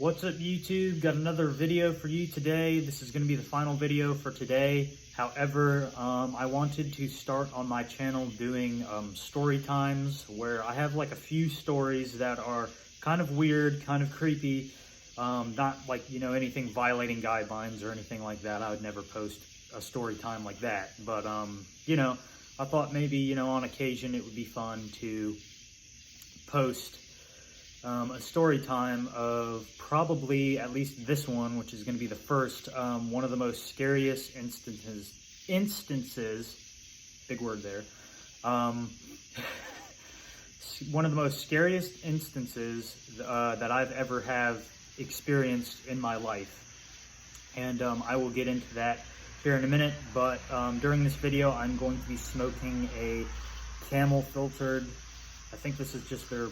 What's up, YouTube? Got another video for you today. This is going to be the final video for today. However, I wanted to start on my channel doing story times where I have like a few stories that are kind of weird, kind of creepy, not like, you know, anything violating guidelines or anything like that. I would never post a story time like that. But, you know, I thought maybe, you know, on occasion it would be fun to post a story time of probably at least this one, which is going to be the first, one of the most scariest instances, big word there, one of the most scariest instances that I've ever have experienced in my life. And I will get into that here in a minute, but during this video I'm going to be smoking a Camel filtered, I think this is just their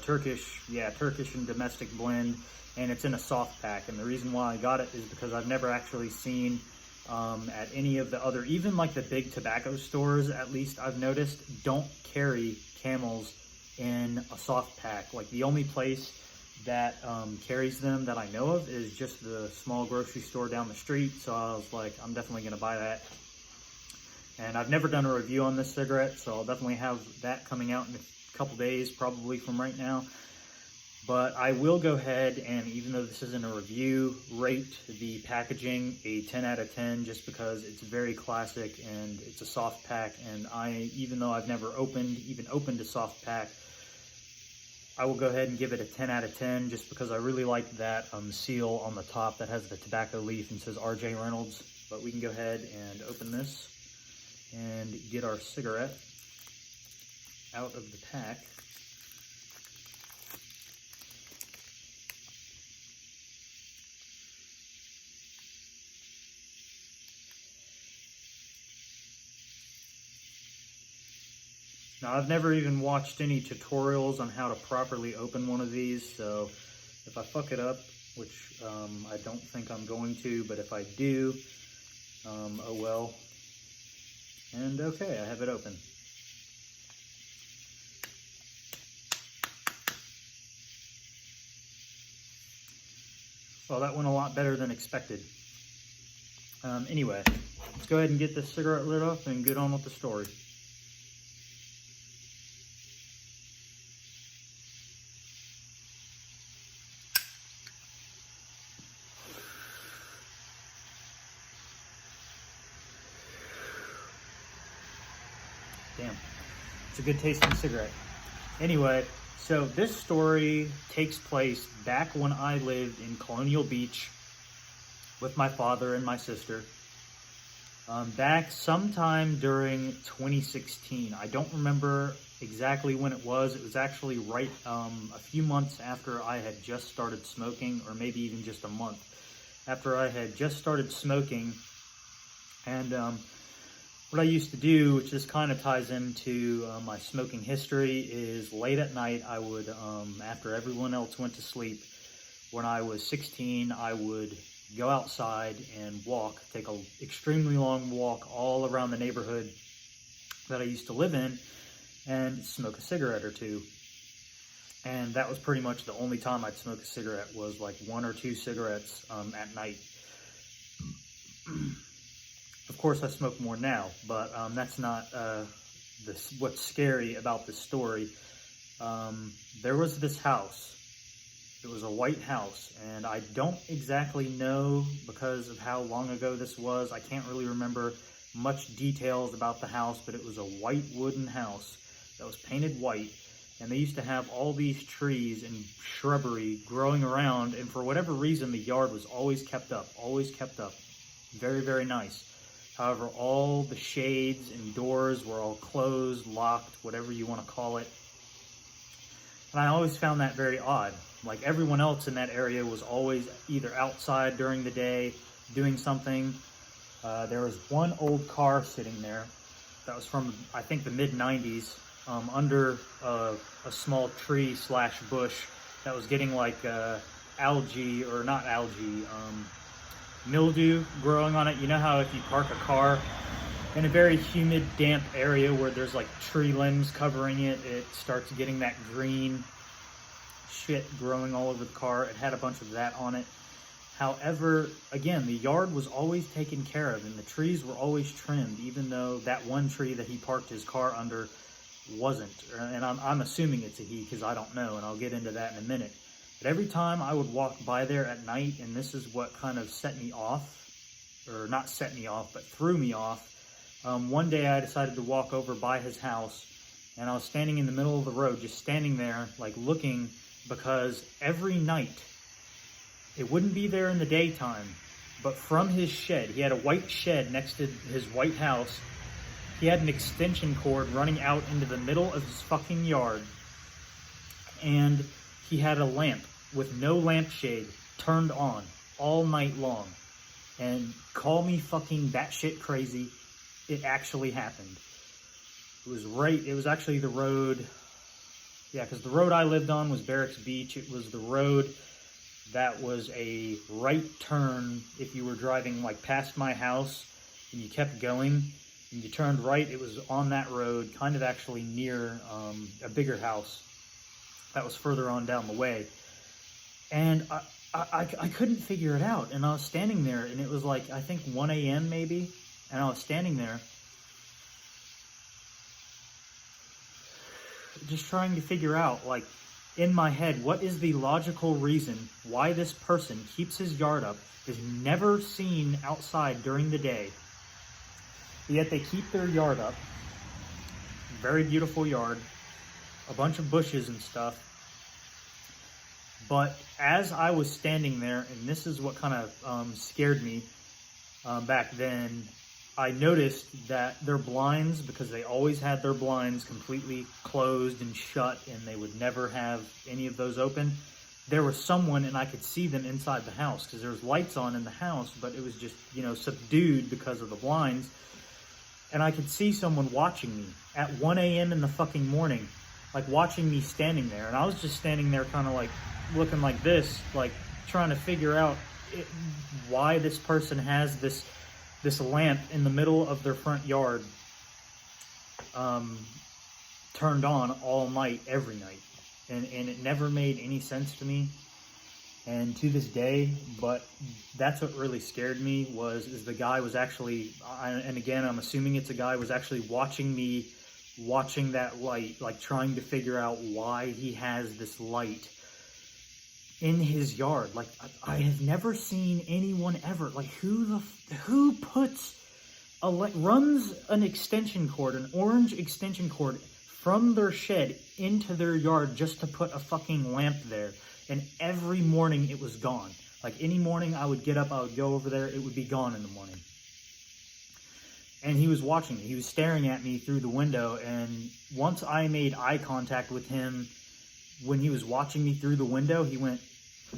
Turkish and domestic blend, and it's in a soft pack. And the reason why I got it is because I've never actually seen at any of the other, even like the big tobacco stores, at least I've noticed, don't carry Camels in a soft pack. Like the only place that carries them that I know of is just the small grocery store down the street. So I was like, I'm definitely gonna buy that. And I've never done a review on this cigarette, so I'll definitely have that coming out in a couple days, probably from right now. But I will go ahead and, even though this isn't a review, rate the packaging a 10 out of 10, just because it's very classic and it's a soft pack. And even though I've never even opened a soft pack, I will go ahead and give it a 10 out of 10, just because I really like that seal on the top that has the tobacco leaf and says R.J. Reynolds. But we can go ahead and open this and get our cigarette out of the pack. Now, I've never even watched any tutorials on how to properly open one of these, so if I fuck it up, which I don't think I'm going to, but if I do, oh well. And okay, I have it open. Well, that went a lot better than expected. Anyway, let's go ahead and get this cigarette lit up and get on with the story. Damn, it's a good tasting cigarette. Anyway, so this story takes place back when I lived in Colonial Beach with my father and my sister. Back sometime during 2016. I don't remember exactly when it was. It was actually right a few months after I had just started smoking, or maybe even just a month after I had just started smoking. And what I used to do, which just kind of ties into my smoking history, is late at night I would, after everyone else went to sleep, when I was 16, I would go outside and walk, take an extremely long walk all around the neighborhood that I used to live in, and smoke a cigarette or two. And that was pretty much the only time I'd smoke a cigarette, was like 1 or 2 cigarettes at night. Of course, I smoke more now, but that's not what's scary about this story. There was this house. It was a white house, and I don't exactly know, because of how long ago this was, I can't really remember much details about the house, but it was a white wooden house that was painted white, and they used to have all these trees and shrubbery growing around, and for whatever reason, the yard was always kept up. Very, very nice. However, all the shades and doors were all closed, locked, whatever you want to call it. And I always found that very odd. Like, everyone else in that area was always either outside during the day doing something. There was one old car sitting there that was from, I think, the mid-90s, under a small tree / bush that was getting like algae, or not algae, mildew growing on it. You know how if you park a car in a very humid, damp area where there's like tree limbs covering it, it starts getting that green shit growing all over the car. It had a bunch of that on it. However, again, the yard was always taken care of and the trees were always trimmed, even though that one tree that he parked his car under wasn't. And I'm assuming it's a he because I don't know, and I'll get into that in a minute. But every time I would walk by there at night, and this is what kind of set me off, or not set me off, but threw me off. One day I decided to walk over by his house, and I was standing in the middle of the road, just standing there, like looking, because every night, it wouldn't be there in the daytime, but from his shed, he had a white shed next to his white house, he had an extension cord running out into the middle of his fucking yard, and he had a lamp with no lampshade turned on all night long. And call me fucking batshit crazy, it actually happened. It was actually the road, yeah, because the road I lived on was Barracks Beach. It was the road that was a right turn if you were driving like past my house and you kept going and you turned right. It was on that road, kind of actually near a bigger house that was further on down the way. And I couldn't figure it out, and I was standing there, and it was like, I think 1 a.m. maybe, and I was standing there just trying to figure out, like, in my head, what is the logical reason why this person keeps his yard up, is never seen outside during the day, yet they keep their yard up. Very beautiful yard, a bunch of bushes and stuff. But as I was standing there, and this is what kind of scared me back then, I noticed that their blinds, because they always had their blinds completely closed and shut, and they would never have any of those open, there was someone, and I could see them inside the house, because there was lights on in the house, but it was just, you know, subdued because of the blinds. And I could see someone watching me at 1 a.m. in the fucking morning, like watching me standing there. And I was just standing there kind of like looking like this, like trying to figure out why this person has this lamp in the middle of their front yard turned on all night, every night. And it never made any sense to me, and to this day. But that's what really scared me, is the guy was actually, and again, I'm assuming it's a guy, was actually watching me, watching that light, like trying to figure out why he has this light in his yard. Like, I have never seen anyone ever, like, who puts runs an extension cord, an orange extension cord, from their shed into their yard just to put a fucking lamp there. And every morning it was gone. Like, any morning I would get up, I would go over there, it would be gone in the morning. And he was watching me. He was staring at me through the window, and once I made eye contact with him when he was watching me through the window, he went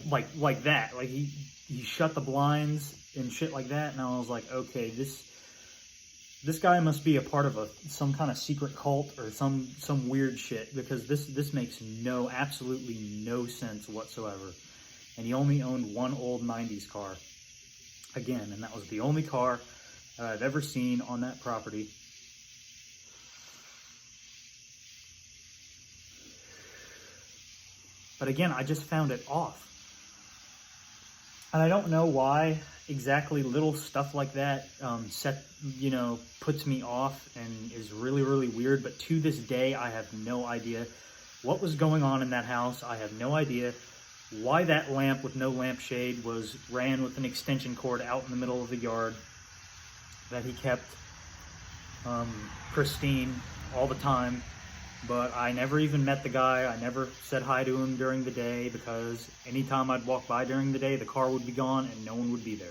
like that. Like, he shut the blinds and shit like that, and I was like, okay, this guy must be a part of some kind of secret cult or some weird shit, because this makes absolutely no sense whatsoever. And he only owned one old 90s car, again, and that was the only car I've ever seen on that property. But again, I just found it off. And I don't know why exactly little stuff like that puts me off and is really, really weird. But to this day, I have no idea what was going on in that house. I have no idea why that lamp with no lampshade ran with an extension cord out in the middle of the yard that he kept pristine all the time. But I never even met the guy. I never said hi to him during the day, because anytime I'd walk by during the day, the car would be gone and no one would be there.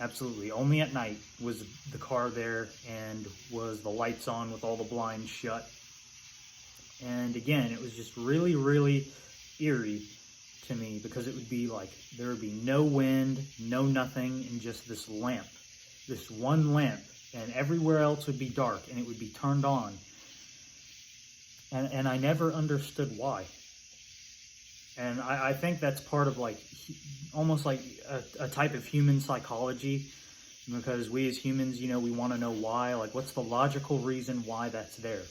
Absolutely. Only at night was the car there and was the lights on with all the blinds shut. And again, it was just really, really eerie to me, because it would be like there would be no wind, no nothing, and just this lamp, this one lamp, and everywhere else would be dark and it would be turned on. And I never understood why. And I think that's part of almost like a type of human psychology, because we as humans, we want to know why. Like, what's the logical reason why that's there?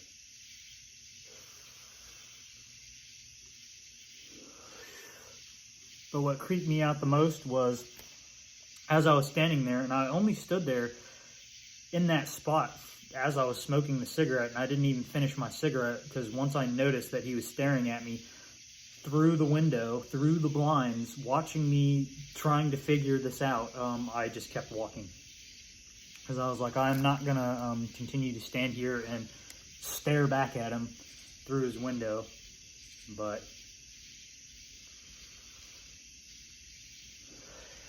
But what creeped me out the most was as I was standing there, and I only stood there in that spot as I was smoking the cigarette, and I didn't even finish my cigarette because once I noticed that he was staring at me through the window, through the blinds, watching me trying to figure this out, I just kept walking. Because I was like, I'm not going to continue to stand here and stare back at him through his window. But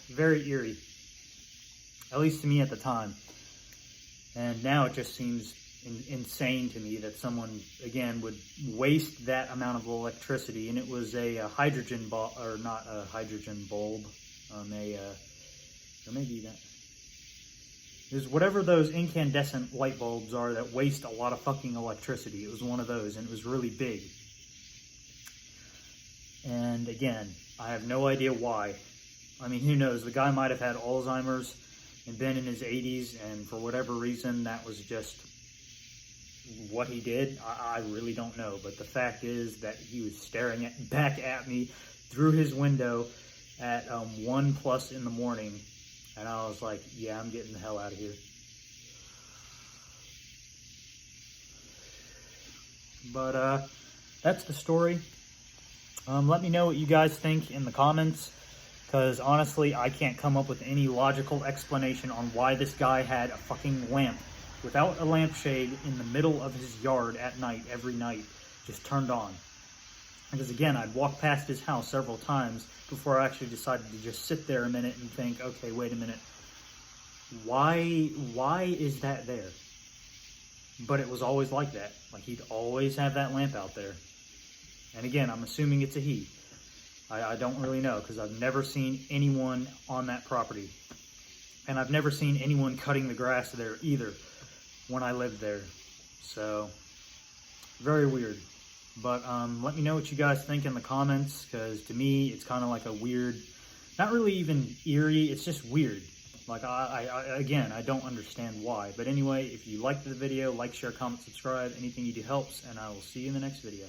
very eerie, at least to me at the time. And now it just seems insane to me that someone, again, would waste that amount of electricity. And it was a hydrogen bulb, or not a hydrogen bulb, or maybe that. It was whatever those incandescent light bulbs are that waste a lot of fucking electricity. It was one of those, and it was really big. And again, I have no idea why. I mean, who knows? The guy might have had Alzheimer's and been in his 80s, and for whatever reason, that was just what he did. I really don't know. But the fact is that he was staring back at me through his window at 1+ in the morning. And I was like, yeah, I'm getting the hell out of here. But that's the story. Let me know what you guys think in the comments, because honestly, I can't come up with any logical explanation on why this guy had a fucking lamp without a lampshade in the middle of his yard at night, every night, just turned on. Because again, I'd walk past his house several times before I actually decided to just sit there a minute and think, okay, wait a minute, why is that there? But it was always like that. Like, he'd always have that lamp out there. And again, I'm assuming it's a he. I don't really know, because I've never seen anyone on that property. And I've never seen anyone cutting the grass there either when I lived there. So, very weird. But let me know what you guys think in the comments, because to me, it's kind of like a weird, not really even eerie, it's just weird. Like, again, I don't understand why. But anyway, if you liked the video, like, share, comment, subscribe. Anything you do helps, and I will see you in the next video.